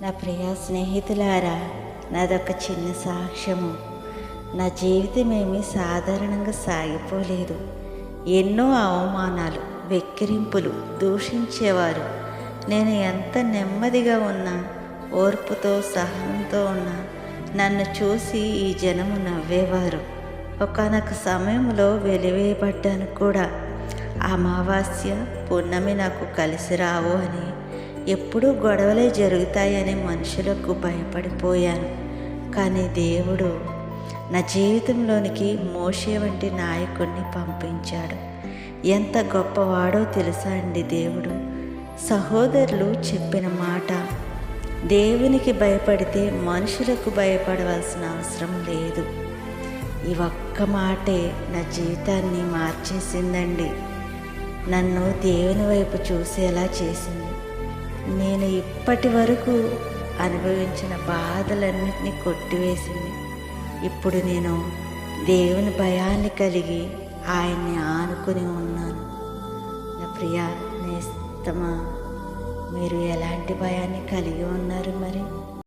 నా ప్రియ స్నేహితులారా, నాదొక చిన్న సాక్ష్యము. నా జీవితం ఏమీ సాధారణంగా సాగిపోలేదు. ఎన్నో అవమానాలు, వెక్కిరింపులు, దూషించేవారు. నేను ఎంత నెమ్మదిగా ఉన్నా, ఓర్పుతో సహనంతో ఉన్నా నన్ను చూసి ఈ జనము నవ్వేవారు. ఒకానొక సమయంలో వెలివేయబడ్డాను కూడా. అమావాస్య, పున్నమి నాకు కలిసి రావు అని, ఎప్పుడూ గొడవలే జరుగుతాయని మనుషులకు భయపడిపోయాను. కానీ దేవుడు నా జీవితంలోనికి మోషే వంటి నాయకుడిని పంపించాడు. ఎంత గొప్పవాడో తెలుసా అండి దేవుడు. సహోదరులు చెప్పిన మాట, దేవునికి భయపడితే మనుషులకు భయపడవలసిన అవసరం లేదు. ఈ ఒక్క మాటే నా జీవితాన్ని మార్చేసిందండి. నన్ను దేవుని వైపు చూసేలా చేసింది. నేను ఇప్పటి వరకు అనుభవించిన బాధలన్నింటినీ కొట్టివేసింది. ఇప్పుడు నేను దేవుని భయాన్ని కలిగి ఆయన్ని ఆనుకుని ఉన్నాను. నా ప్రియ నేస్తమా, మీరు ఎలాంటి భయాన్ని కలిగి ఉన్నారు మరి?